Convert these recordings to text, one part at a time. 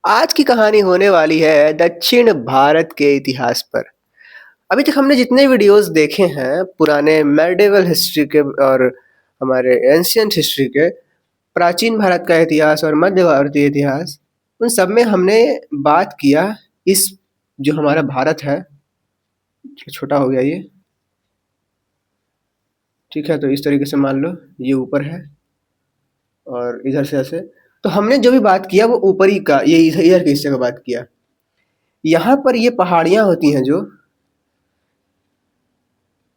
आज की कहानी होने वाली है दक्षिण भारत के इतिहास पर। अभी तक हमने जितने वीडियोस देखे हैं पुराने मेडिवल हिस्ट्री के और हमारे एंशियंट हिस्ट्री के, प्राचीन भारत का इतिहास और मध्य भारतीय इतिहास, उन सब में हमने बात किया इस जो हमारा भारत है, छोटा हो गया ये, ठीक है। तो इस तरीके से मान लो ये ऊपर है और इधर से ऐसे। तो हमने जो भी बात किया वो ऊपरी का, ये इधर के हिस्से का बात किया। यहाँ पर ये पहाड़ियाँ होती हैं जो,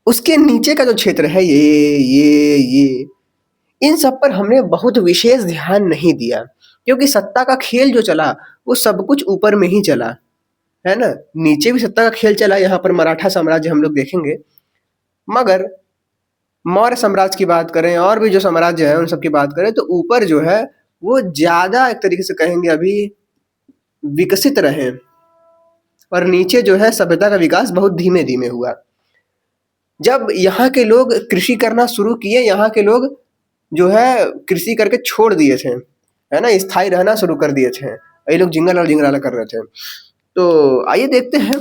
उसके नीचे का जो क्षेत्र है ये इन सब पर हमने बहुत विशेष ध्यान नहीं दिया, क्योंकि सत्ता का खेल जो चला वो सब कुछ ऊपर में ही चला, है ना। नीचे भी सत्ता का खेल चला, यहाँ पर मराठा साम्राज्य हम लोग देखेंगे, मगर मौर्य साम्राज्य की बात करें और भी जो साम्राज्य है उन सब की बात करें तो ऊपर जो है वो ज्यादा एक तरीके से कहेंगे अभी विकसित रहे, और नीचे जो है सभ्यता का विकास बहुत धीमे धीमे हुआ। जब यहाँ के लोग कृषि करना शुरू किए, यहाँ के लोग जो है कृषि करके छोड़ दिए थे, है ना, स्थायी रहना शुरू कर दिए थे। ये लोग जिंगल और जिंगलाला कर रहे थे। तो आइए देखते हैं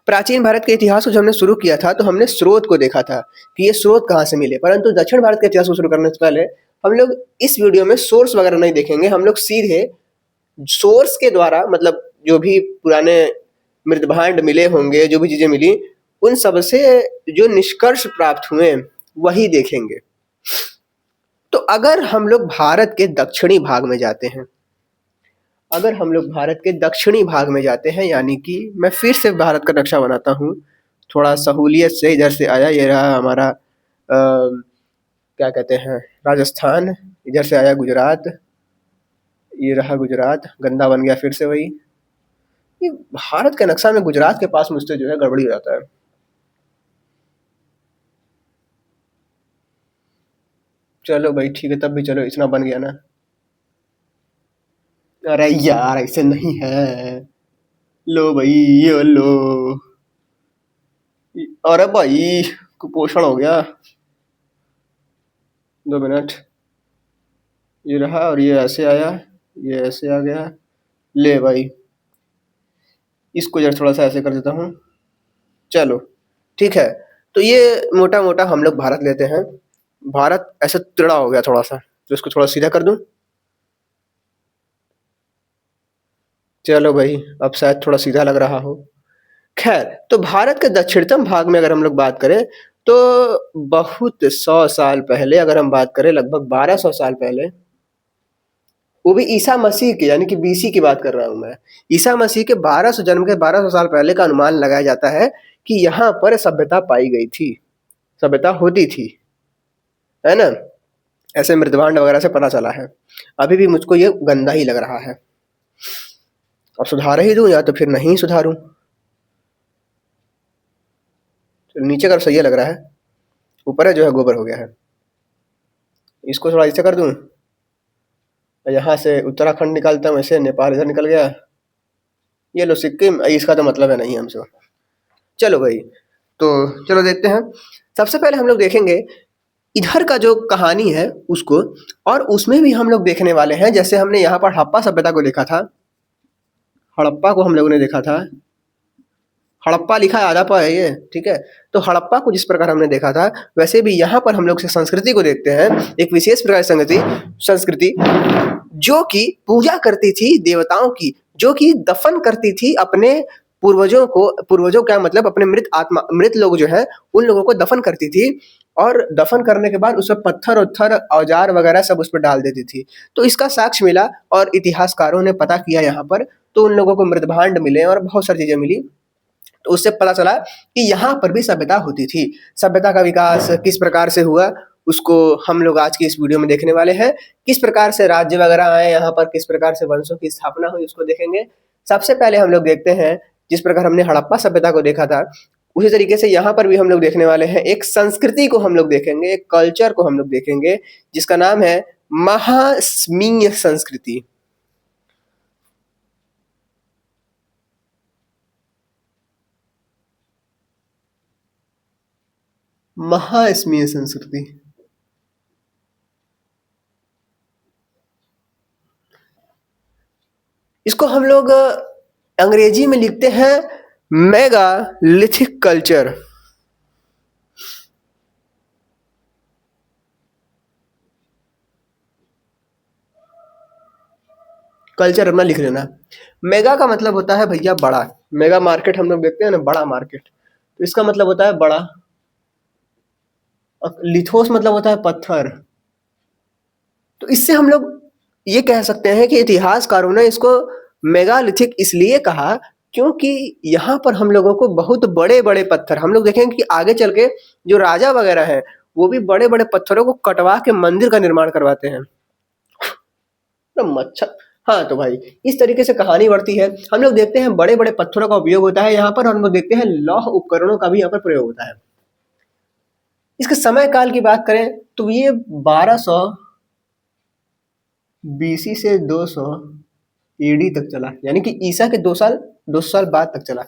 प्राचीन भारत के इतिहास को। जब हमने शुरू किया था तो हमने स्रोत को देखा था कि ये स्रोत कहाँ से मिले, परंतु दक्षिण भारत के इतिहास को शुरू करने से पहले हम लोग इस वीडियो में सोर्स वगैरह नहीं देखेंगे। हम लोग सीधे सोर्स के द्वारा, मतलब जो भी पुराने मृतभांड मिले होंगे, जो भी चीजें मिली, उन सब से जो निष्कर्ष प्राप्त हुए वही देखेंगे। तो अगर हम लोग भारत के दक्षिणी भाग में जाते हैं, अगर हम लोग भारत के दक्षिणी भाग में जाते हैं, यानी कि मैं फिर से भारत का नक्शा बनाता हूँ थोड़ा सहूलियत से। इधर से आया, ये रहा हमारा क्या कहते हैं, राजस्थान। इधर से आया गुजरात, ये रहा गुजरात, गंदा बन गया फिर से वही। ये भारत के नक्शा में गुजरात के पास मुझसे जो है गड़बड़ी हो जाता है। चलो भाई ठीक है, तब भी चलो इतना बन गया ना। अरे यार ऐसे नहीं है। लो भाई, ये लो। अरे भाई कुपोषण हो गया। 2 मिनट। ये रहा और ये ऐसे आया, ये ऐसे आ गया। ले भाई, इसको जरा थोड़ा सा ऐसे कर देता हूँ। चलो ठीक है। तो ये मोटा मोटा हम लोग भारत लेते हैं। भारत ऐसे टेढ़ा हो गया थोड़ा सा, तो इसको थोड़ा सीधा कर दूं। चलो भाई, अब शायद थोड़ा सीधा लग रहा हो। खैर, तो भारत के दक्षिणतम भाग में अगर हम लोग बात करें तो बहुत 100 साल पहले, अगर हम बात करें लगभग 1200 साल पहले, वो भी ईसा मसीह के यानी कि बीसी की बात कर रहा हूँ मैं। ईसा मसीह के 1200 जन्म के 1200 साल पहले का अनुमान लगाया जाता है कि यहाँ पर सभ्यता पाई गई थी, सभ्यता होती थी, है ना। ऐसे मृदभांड वगैरह से पता चला है। अभी भी मुझको ये गंदा ही लग रहा है। अब सुधार ही दूं या तो फिर नहीं सुधारूं। तो नीचे का सही लग रहा है, ऊपर है जो है गोबर हो गया है। इसको थोड़ा ऐसे कर दूं, यहाँ से उत्तराखंड निकालता हूँ, ऐसे नेपाल इधर निकल गया। ये लो सिक्किम, इसका तो मतलब है नहीं हमसे। चलो भाई, तो चलो देखते हैं। सबसे पहले हम लोग देखेंगे इधर का जो कहानी है उसको, और उसमें भी हम लोग देखने वाले हैं, जैसे हमने यहाँ पर हड़प्पा सभ्यता को देखा था, हड़प्पा को हम लोगों ने देखा था। हड़प्पा लिखा है, आधा पा है ये, ठीक है। तो हड़प्पा को जिस प्रकार हमने देखा था, वैसे भी यहाँ पर हम लोग संस्कृति को देखते हैं। एक विशेष प्रकार की संस्कृति संस्कृति जो कि पूजा करती थी देवताओं की, जो कि दफन करती थी अपने पूर्वजों को। पूर्वजों क्या मतलब, अपने मृत आत्मा, मृत लोग जो है उन लोगों को दफन करती थी, और दफन करने के बाद उस पर पत्थर उत्थर औजार वगैरह सब उस पर डाल देती थी। तो इसका साक्ष्य मिला और इतिहासकारों ने पता किया यहाँ पर, तो उन लोगों को मृतभांड मिले और बहुत सारी चीजें मिली। तो उससे पता चला कि यहाँ पर भी सभ्यता होती थी। सभ्यता का विकास किस प्रकार से हुआ उसको हम लोग आज की इस वीडियो में देखने वाले हैं। किस प्रकार से राज्य वगैरह आए यहाँ पर, किस प्रकार से वंशों की स्थापना हुई उसको देखेंगे। सबसे पहले हम लोग देखते हैं, जिस प्रकार हमने हड़प्पा सभ्यता को देखा था उसी तरीके से यहाँ पर भी हम लोग देखने वाले हैं। एक संस्कृति को हम लोग देखेंगे, एक कल्चर को हम लोग देखेंगे, जिसका नाम है महास्मीय संस्कृति। महास्मीय संस्कृति। इसको हम लोग अंग्रेजी में लिखते हैं मेगालिथिक कल्चर। कल्चर अपना लिख लेना। मेगा का मतलब होता है भैया बड़ा। मेगा मार्केट हम लोग देखते हैं ना, बड़ा मार्केट, तो इसका मतलब होता है बड़ा। और लिथोस मतलब होता है पत्थर। तो इससे हम लोग ये कह सकते हैं कि इतिहासकारों ने इसको मेगालिथिक इसलिए कहा क्योंकि यहाँ पर हम लोगों को बहुत बड़े बड़े पत्थर, हम लोग देखेंगे कि आगे चल के जो राजा वगैरह हैं वो भी बड़े बड़े पत्थरों को कटवा के मंदिर का निर्माण करवाते हैं। तो मच्छर, हाँ तो भाई इस तरीके से कहानी बढ़ती है। हम लोग देखते हैं बड़े बड़े पत्थरों का उपयोग होता है यहाँ पर, हम लोग देखते हैं लौह उपकरणों का भी यहाँ पर प्रयोग होता है। इसके समय काल की बात करें तो ये 1200 बीसी से 200 ईडी तक चला, यानी कि ईसा के 200 साल बाद तक चला।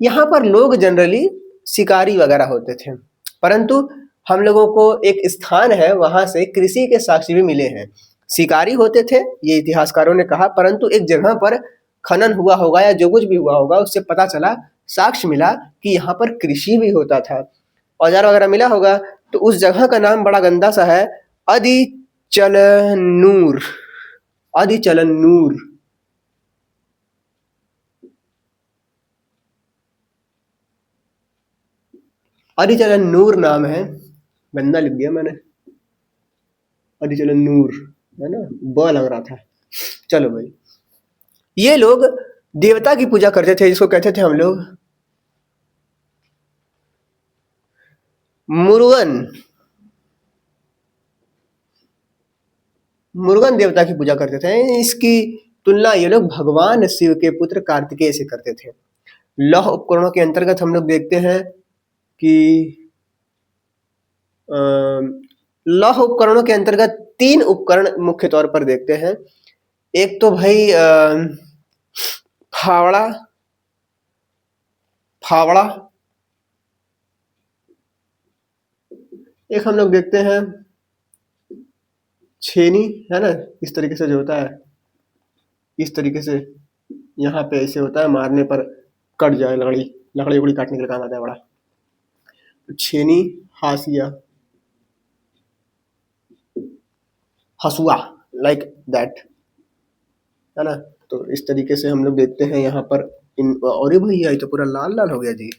यहाँ पर लोग जनरली शिकारी वगैरह होते थे, परंतु हम लोगों को एक स्थान है वहां से कृषि के साक्ष्य भी मिले हैं। शिकारी होते थे ये इतिहासकारों ने कहा, परंतु एक जगह पर खनन हुआ होगा या जो कुछ भी हुआ होगा उससे पता चला, साक्ष्य मिला कि यहाँ पर कृषि भी होता था, औजार वगैरह मिला होगा। तो उस जगह का नाम बड़ा गंदा सा है, अदिचलनूर। अदिचलनूर। अदिचलनूर नाम है, गंदा लिख दिया मैंने, अदिचलनूर है ना, ब लग रहा था। चलो भाई, ये लोग देवता की पूजा करते थे जिसको कहते थे हम लोग मुरुगन। मुरुगन देवता की पूजा करते थे। इसकी तुलना ये लोग भगवान शिव के पुत्र कार्तिकेय से करते थे। लौह उपकरणों के अंतर्गत हम लोग देखते हैं कि लौह उपकरणों के अंतर्गत 3 उपकरण मुख्य तौर पर देखते हैं। एक तो भाई फावड़ा, फावड़ा। एक हम लोग देखते हैं छेनी, है ना, इस तरीके से जो होता है, इस तरीके से यहाँ पे ऐसे होता है, मारने पर कट जाए, लकड़ी लकड़ी उकड़ी काटने के लिए काम आता है बड़ा। तो छेनी, हाशिया, हसुआ, लाइक दैट, है ना। तो इस तरीके से हम लोग देखते हैं यहाँ पर इन। अरे भैया ये तो पूरा लाल लाल हो गया जी।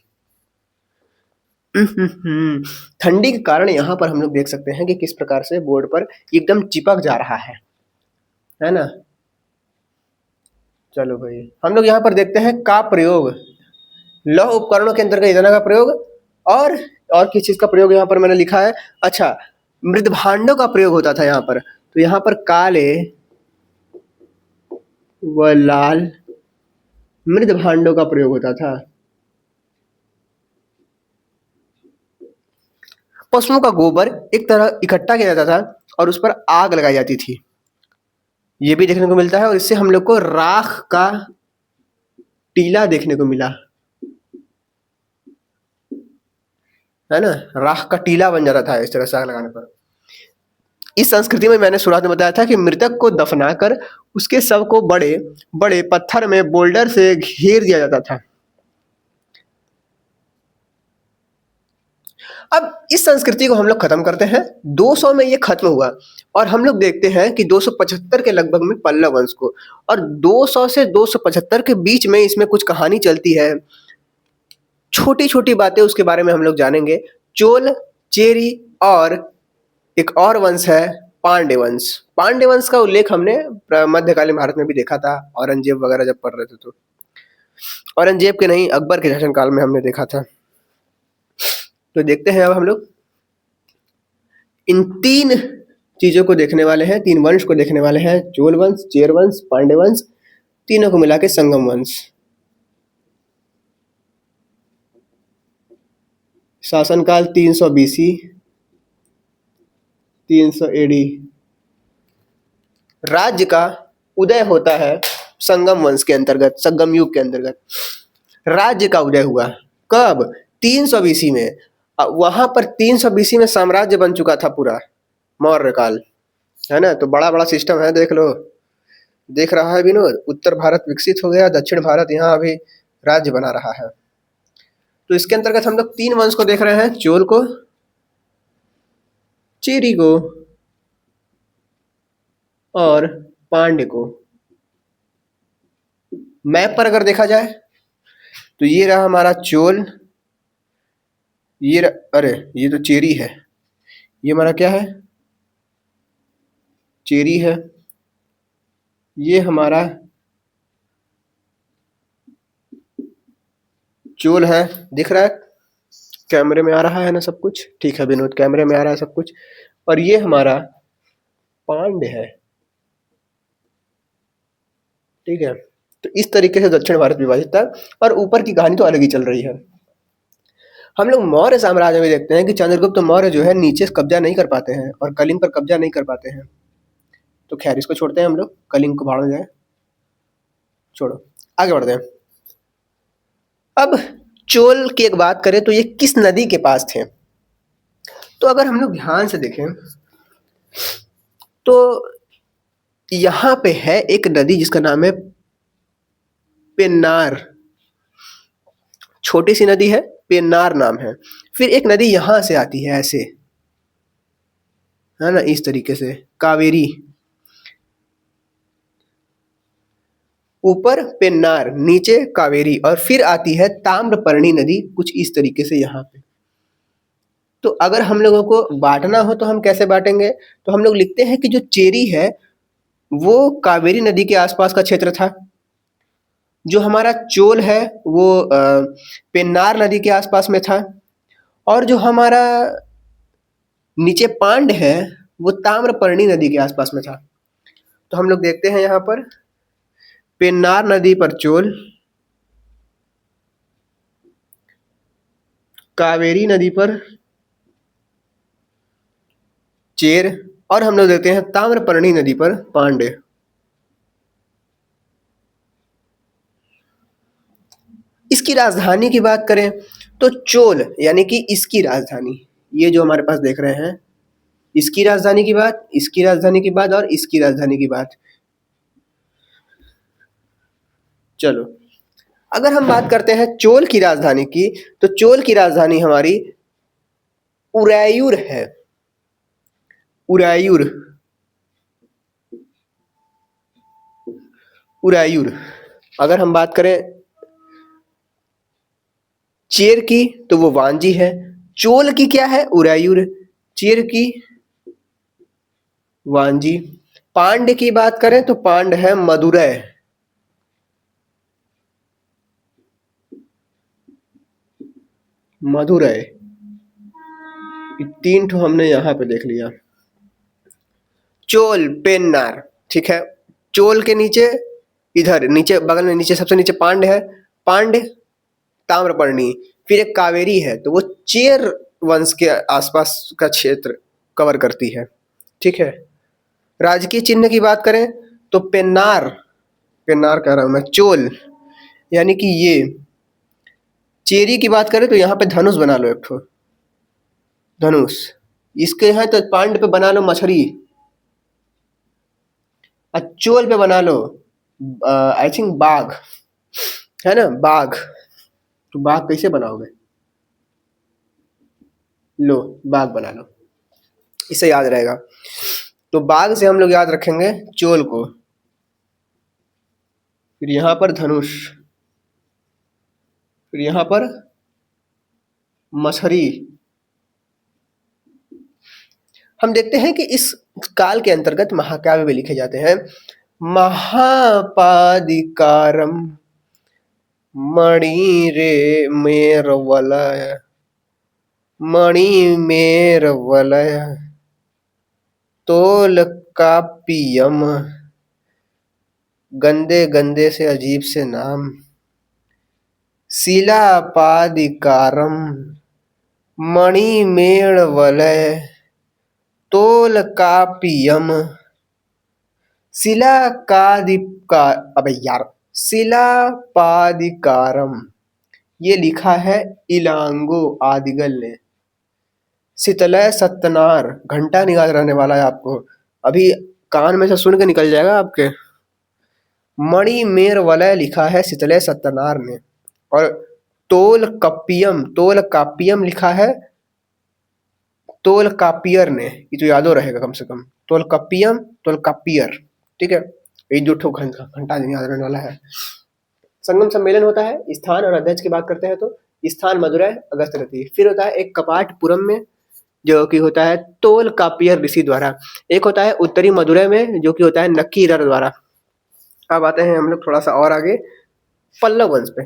ठंडी के कारण यहाँ पर हम लोग देख सकते हैं कि किस प्रकार से बोर्ड पर एकदम चिपक जा रहा है ना। चलो भाई, हम लोग यहाँ पर देखते हैं का प्रयोग, लौह उपकरणों के अंतर्गत इतना का प्रयोग, और किस चीज का प्रयोग यहाँ पर मैंने लिखा है। अच्छा, मृद भांडों का प्रयोग होता था यहाँ पर। तो यहाँ पर काले व लाल मृद भांडों का प्रयोग होता था। पशुओं का गोबर एक तरह इकट्ठा किया जाता था और उस पर आग लगाई जाती थी, ये भी देखने को मिलता है। और इससे हम लोग को राख का टीला देखने को मिला, है ना। राख का टीला बन जाता था इस तरह से आग लगाने पर। इस संस्कृति में मैंने शुरुआत में बताया था कि मृतक को दफनाकर उसके शव को बड़े बड़े पत्थर में बोल्डर से घेर दिया जाता था। अब इस संस्कृति को हम लोग खत्म करते हैं, 200 में ये खत्म हुआ, और हम लोग देखते हैं कि 275 के लगभग में पल्लव वंश को, और 200 से 275 के बीच में इसमें कुछ कहानी चलती है, छोटी छोटी बातें उसके बारे में हम लोग जानेंगे। चोल, चेरी, और एक और वंश है पांड्य वंश। पांड्य वंश का उल्लेख हमने मध्यकालीन भारत में भी देखा था, औरंगजेब वगैरह जब पढ़ रहे थे तो। औरंगजेब के नहीं, अकबर के शासन काल में हमने देखा था। तो देखते हैं अब हम लोग इन 3 चीजों को देखने वाले हैं, 3 वंश को देखने वाले हैं, चोल वंश, चेर वंश, पांड्य वंश, तीनों को मिला के संगम वंश। शासनकाल 300 बीसी, 300 एडी। राज्य का उदय होता है संगम वंश के अंतर्गत, संगम युग के अंतर्गत राज्य का उदय हुआ। कब? 300 बीसी में। वहां पर 300 बीसी में साम्राज्य बन चुका था पूरा, मौर्य काल, है ना। तो बड़ा बड़ा सिस्टम है, देख लो, देख रहा है विनोद, उत्तर भारत विकसित हो गया, दक्षिण भारत यहाँ अभी राज्य बना रहा है। तो इसके अंतर्गत हम लोग 3 वंश को देख रहे हैं, चोल को, चेरी को और पांड्य को। मैप पर अगर देखा जाए तो ये रहा हमारा चोल, अरे ये तो चेरी है, ये हमारा क्या है, चेरी है, ये हमारा चोल है। दिख रहा है, कैमरे में आ रहा है ना सब कुछ? ठीक है विनोद, कैमरे में आ रहा है सब कुछ। और ये हमारा पांड्य है, ठीक है। तो इस तरीके से दक्षिण भारत विभाजित था, और ऊपर की कहानी तो अलग ही चल रही है। हम लोग मौर्य साम्राज्य में देखते हैं कि चंद्रगुप्त मौर्य जो है नीचे कब्जा नहीं कर पाते हैं और कलिंग पर कब्जा नहीं कर पाते हैं। तो खैर इसको छोड़ते हैं हम लोग, कलिंग को भाड़ में जाए, छोड़ो, आगे बढ़ते हैं। अब चोल की एक बात करें तो ये किस नदी के पास थे? तो अगर हम लोग ध्यान से देखें तो यहाँ पे है एक नदी जिसका नाम है पेन्नार, छोटी सी नदी है, पेन्नार नाम है। फिर एक नदी यहाँ से आती है ऐसे, है ना, इस तरीके से, कावेरी, ऊपर पेन्नार, नीचे कावेरी, और फिर आती है ताम्रपर्णी नदी कुछ इस तरीके से यहाँ पे। तो अगर हम लोगों को बांटना हो तो हम कैसे बांटेंगे? तो हम लोग लिखते हैं कि जो चेरी है वो कावेरी नदी के आसपास का क्षेत्र था, जो हमारा चोल है वो पेन्नार नदी के आसपास में था, और जो हमारा नीचे पांड है वो ताम्रपर्णी नदी के आसपास में था। तो हम लोग देखते हैं यहाँ पर पेन्नार नदी पर चोल, कावेरी नदी पर चेर, और हम लोग देखते हैं ताम्रपर्णी नदी पर पांड्य। इसकी राजधानी की बात करें तो चोल यानी कि इसकी राजधानी, ये जो हमारे पास देख रहे हैं, इसकी राजधानी की बात, इसकी राजधानी की बात और इसकी राजधानी की बात। चलो अगर हम बात करते हैं चोल की राजधानी की, तो चोल की राजधानी हमारी उरैयूर है, उरैयूर, उरैयूर। अगर हम बात करें चेर की तो वो वांजी है, चोल की क्या है, उरैयूर, चेर की वांजी। पांड्य की बात करें तो पांड्य है मदुरै, मदुरै। 3 ठो हमने यहाँ पे देख लिया। चोल पेन्नार, ठीक है, चोल के नीचे, इधर नीचे बगल में, नीचे सबसे नीचे पांड्य है, पांड्य ताम्रपर्णी, फिर एक कावेरी है, तो वो चेर वंश के आसपास का क्षेत्र कवर करती है, ठीक है। राजकीय चिन्ह की बात करें तो पेन्नार, पेन्नार कह रहा हूं मैं, चोल यानी कि ये। चेरी की बात करें तो यहाँ पे धनुष बना लो, एक ठो धनुष। इसके यहाँ तो पांड पे बना लो मछली, और चोल पे बना लो आई थिंक बाघ, है ना, बाघ। तो बाघ कैसे बनाओगे? लो बाघ बना लो, इससे याद रहेगा। तो बाघ से हम लोग याद रखेंगे चोल को। फिर यहाँ पर धनुष, फिर यहाँ पर मछली। हम देखते हैं कि इस काल के अंतर्गत महाकाव्य भी लिखे जाते हैं। महापादिकारम मणि रे मेर वलय, मणि मेर वलय तोल कापियम, गंदे गंदे से अजीब से नाम, शिलापादिकारम मणि मेड़ वलय तोल कापियम, शिलाकादिका, अबे यार, शिलापादिकारम, ये लिखा है इलांगो आदिगल ने। शीतलय सत्तनार, घंटा निकाल रहने वाला है आपको, अभी कान में से सुन के निकल जाएगा आपके। मणि मेर वलय लिखा है शीतले सत्यनार ने। और तोल कापियम लिखा है तोल कापियर ने। ये तो यादो रहेगा कम से कम। तोल कपियम, तोल कापियर। ठीक है, ये दो ठो घंटा याद रहने वाला है। संगम सम्मेलन होता है। स्थान और अध्यक्ष की बात करते हैं तो स्थान मदुरै अगस्त रहती है। फिर होता है एक कपाटपुरम में, जो कि होता है तोल कापियर ऋषि द्वारा। एक होता है उत्तरी मदुरै में, जो कि होता है नक्कीरर द्वारा। अब आते हैं हम लोग थोड़ा सा और आगे पल्लव वंश पे।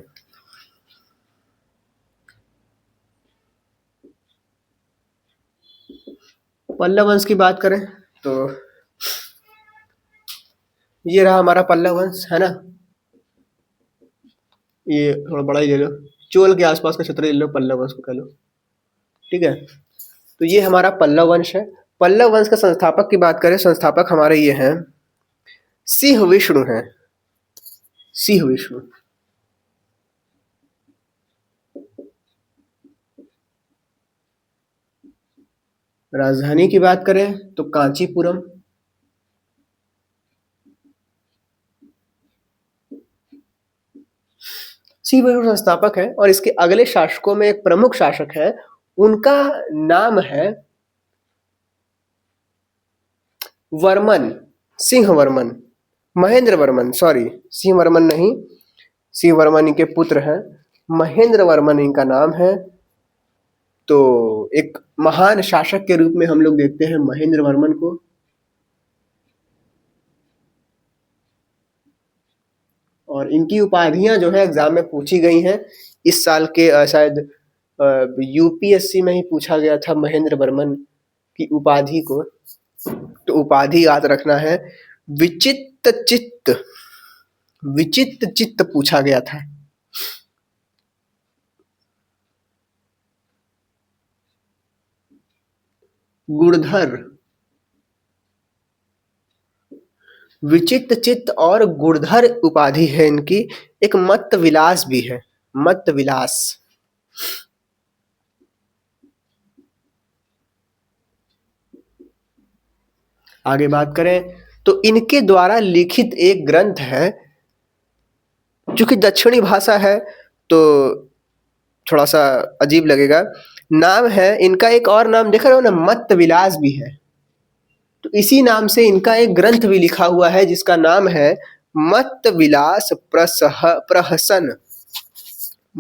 पल्लव वंश की बात करें तो ये रहा हमारा पल्लव वंश, है ना। ये थोड़ा बड़ा ही ले लो, चोल के आसपास का क्षेत्र ले लो, पल्लव वंश को कह लो। ठीक है, तो ये हमारा पल्लव वंश है। पल्लव वंश का संस्थापक की बात करें, संस्थापक हमारे ये हैं सिंह विष्णु हैं। सिंह विष्णु। राजधानी की बात करें तो कांचीपुरम। सिंह विष्णु संस्थापक है। और इसके अगले शासकों में एक प्रमुख शासक है, उनका नाम है वर्मन, सिंह वर्मन, महेंद्र वर्मन, सॉरी सिंह वर्मन नहीं, सिंह वर्मन इनके पुत्र हैं, महेंद्र वर्मन इनका नाम है। तो एक महान शासक के रूप में हम लोग देखते हैं महेंद्र वर्मन को। और इनकी उपाधियां जो है एग्जाम में पूछी गई हैं। इस साल के शायद यूपीएससी में ही पूछा गया था महेंद्र वर्मन की उपाधि को। तो उपाधि याद रखना है, विचित्र चित्त, विचित्र चित्त पूछा गया था। गुणधर, विचित्र चित्त और गुणधर उपाधि है इनकी। एक मत्त विलास भी है, मत्त विलास। आगे बात करें तो इनके द्वारा लिखित एक ग्रंथ है, जो कि दक्षिणी भाषा है तो थोड़ा सा अजीब लगेगा। नाम है इनका, एक और नाम देख रहे हो ना, मत्त विलास भी है। तो इसी नाम से इनका एक ग्रंथ भी लिखा हुआ है, जिसका नाम है मत्त विलास प्रहसन।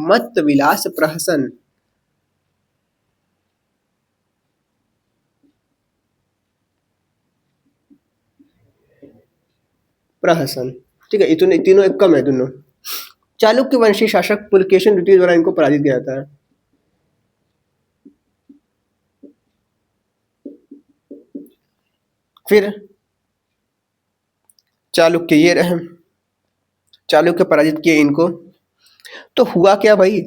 मत्त विलास प्रहसन। प्रहसन, ठीक है। इतने तीनों एक कम है दोनों। चालुक्य वंशी शासक पुलकेशिन द्वितीय द्वारा इनको पराजित किया जाता है। फिर चालुक्य ये रहे, चालुक्य पराजित किए इनको। तो हुआ क्या भाई,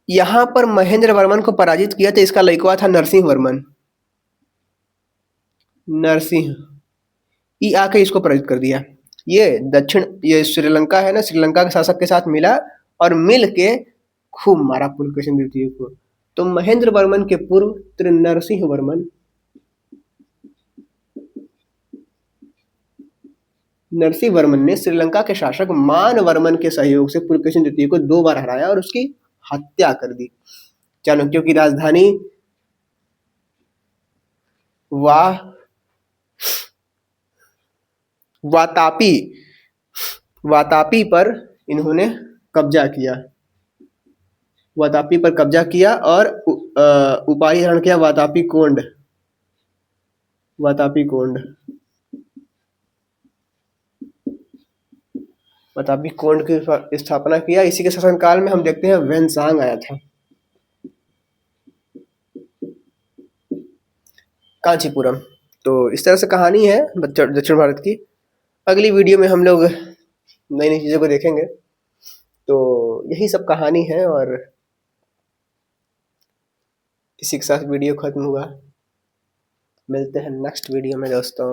यहां पर महेंद्र वर्मन को पराजित किया तो इसका लड़का था नरसिंह वर्मन। नरसिंह ये आके इसको पराजित कर दिया। ये श्रीलंका है ना, श्रीलंका के शासक के साथ मिला और मिल के खूब मारा पुलकेशिन द्वितीय को। तो महेंद्र वर्मन के पूर्व नरसिंह वर्मन, नरसिंह वर्मन ने श्रीलंका के शासक मान वर्मन के सहयोग से पुलकेशिन द्वितीय को 2 बार हराया और उसकी हत्या कर दी। चाणक्यों की राजधानी वाह वातापी, वातापी पर इन्होंने कब्जा किया। वातापी पर कब्जा किया और उपाधि धारण किया वातापी कोंड। वातापी कोंड, वातापी कोंड की स्थापना किया। इसी के शासनकाल में हम देखते हैं वेनसांग आया था। कांचीपुरम। तो इस तरह से कहानी है दक्षिण भारत की। अगली वीडियो में हम लोग नई नई चीज़ों को देखेंगे। तो यही सब कहानी है और इसी के साथ वीडियो खत्म हुआ। मिलते हैं नेक्स्ट वीडियो में दोस्तों।